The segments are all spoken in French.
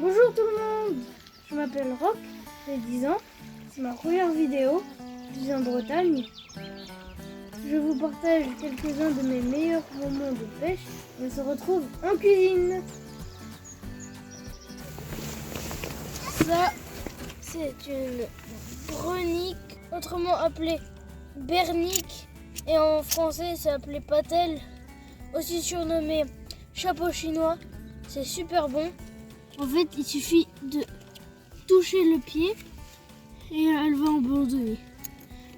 Bonjour tout le monde, je m'appelle Rock, j'ai 10 ans, c'est ma première vidéo, je viens de Bretagne. Je vous partage quelques-uns de mes meilleurs moments de pêche et on se retrouve en cuisine. Ça, c'est une brenique, autrement appelée bernique, et en français c'est appelé patelle, aussi surnommé chapeau chinois. C'est super bon. En fait, il suffit de toucher le pied et elle va abandonner.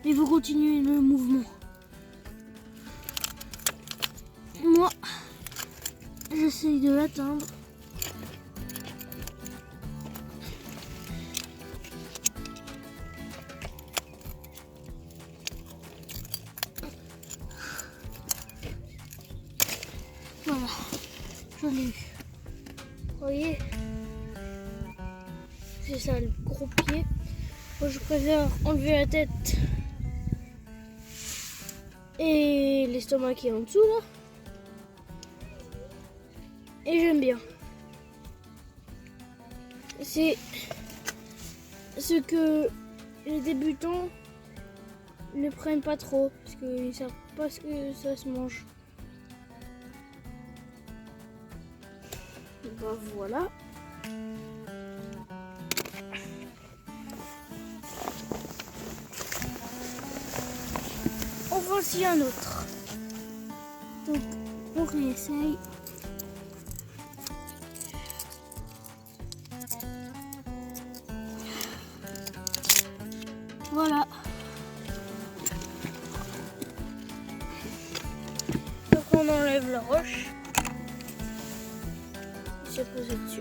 Mais il faut continuer le mouvement. Moi, j'essaye de l'atteindre. Voilà, je l'ai eu. Vous voyez, c'est ça le gros pied. Moi je préfère enlever la tête et l'estomac qui est en dessous là. Et j'aime bien. C'est ce que les débutants ne prennent pas trop parce qu'ils ne savent pas ce que ça se mange. Ben voilà. En voici un autre. Donc on réessaye. Voilà. Donc on enlève la roche. Il s'est posé dessus.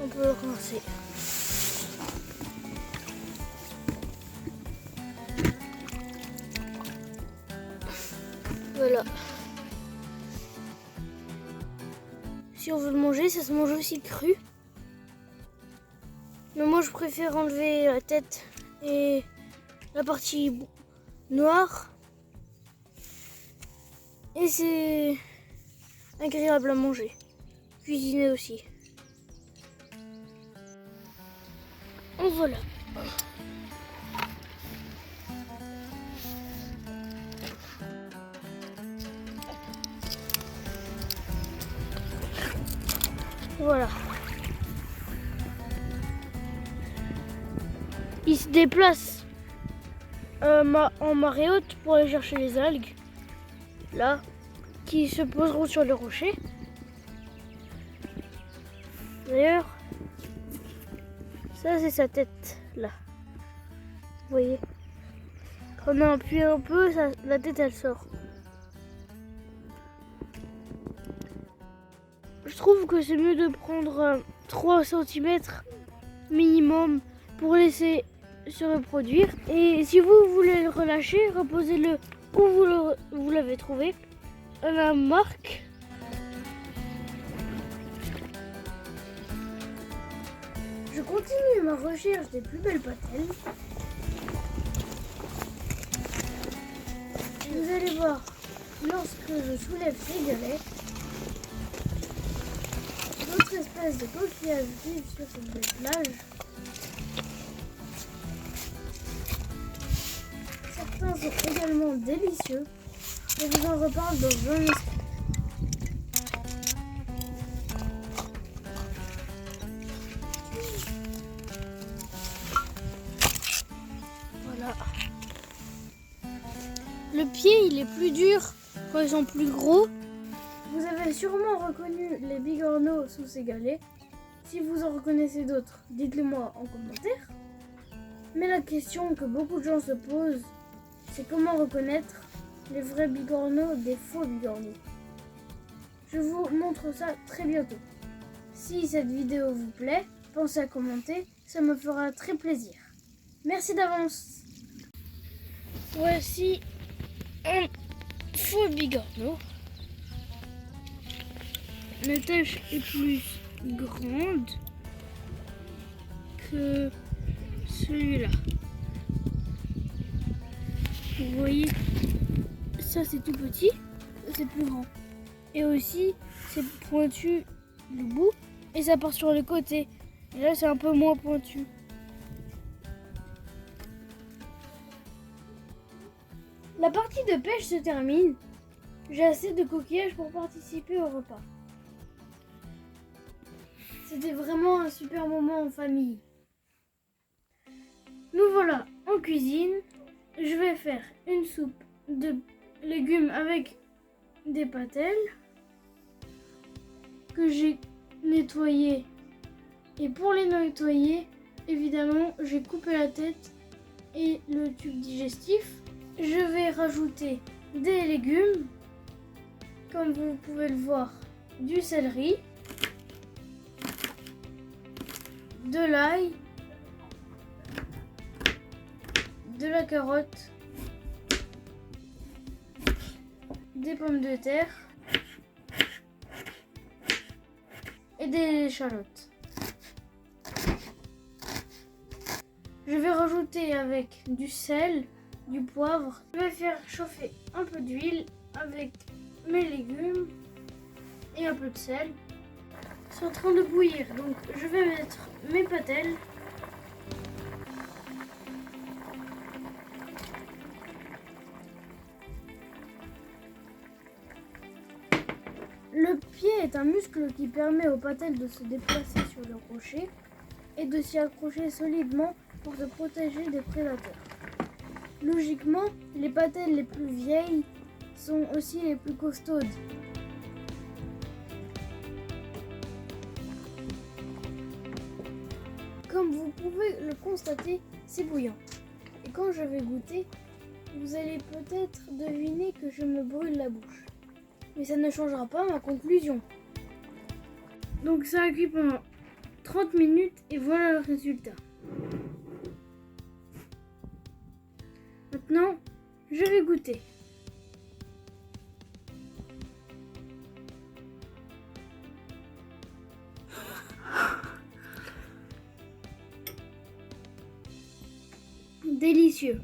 On peut le rincer. Voilà. Si on veut le manger, ça se mange aussi cru. Mais moi je préfère enlever la tête et la partie noire. Et c'est agréable à manger. Cuisiner aussi. En voilà. Voilà. Il se déplace en marée haute pour aller chercher les algues. Là, qui se poseront sur les rochers. D'ailleurs, ça c'est sa tête là. Vous voyez, quand on appuie un peu, la tête elle sort. Je trouve que c'est mieux de prendre 3 cm minimum pour laisser se reproduire. Et si vous voulez le relâcher, reposez-le où vous l'avez trouvé, à la marque. Je continue ma recherche des plus belles patelles. Vous allez voir, lorsque je soulève ces galets, d'autres espèces de coquillages vivent sur cette belle plage. Certains sont également délicieux. Je vous en reparle dans un instant. Voilà. Le pied, il est plus dur quand ils sont plus gros. Vous avez sûrement reconnu les bigorneaux sous ces galets. Si vous en reconnaissez d'autres, dites-le moi en commentaire. Mais la question que beaucoup de gens se posent, c'est comment reconnaître les vrais bigorneaux des faux bigorneaux. Je vous montre ça très bientôt. Si cette vidéo vous plaît, pensez à commenter, ça me fera très plaisir. Merci d'avance. Voici un faux bigorneau. La tache est plus grande que celui-là. Vous voyez, ça c'est tout petit, c'est plus grand. Et aussi, c'est pointu le bout et ça part sur les côtés. Et là, c'est un peu moins pointu. La partie de pêche se termine. J'ai assez de coquillages pour participer au repas. C'était vraiment un super moment en famille. Nous voilà en cuisine. Je vais faire une soupe de légumes avec des patelles que j'ai nettoyées. Et pour les nettoyer, évidemment, j'ai coupé la tête et le tube digestif. Je vais rajouter des légumes, comme vous pouvez le voir, du céleri, de l'ail, de la carotte, des pommes de terre et des échalotes. Je vais rajouter avec du sel, du poivre. Je vais faire chauffer un peu d'huile avec mes légumes et un peu de sel. C'est en train de bouillir, donc je vais mettre mes patelles. Le pied est un muscle qui permet aux patelles de se déplacer sur le rocher et de s'y accrocher solidement pour se protéger des prédateurs. Logiquement, les patelles les plus vieilles sont aussi les plus costaudes. Comme vous pouvez le constater, c'est bouillant. Et quand je vais goûter, vous allez peut-être deviner que je me brûle la bouche. Mais ça ne changera pas ma conclusion. Donc ça a cuit pendant 30 minutes et voilà le résultat. Maintenant, je vais goûter. Délicieux.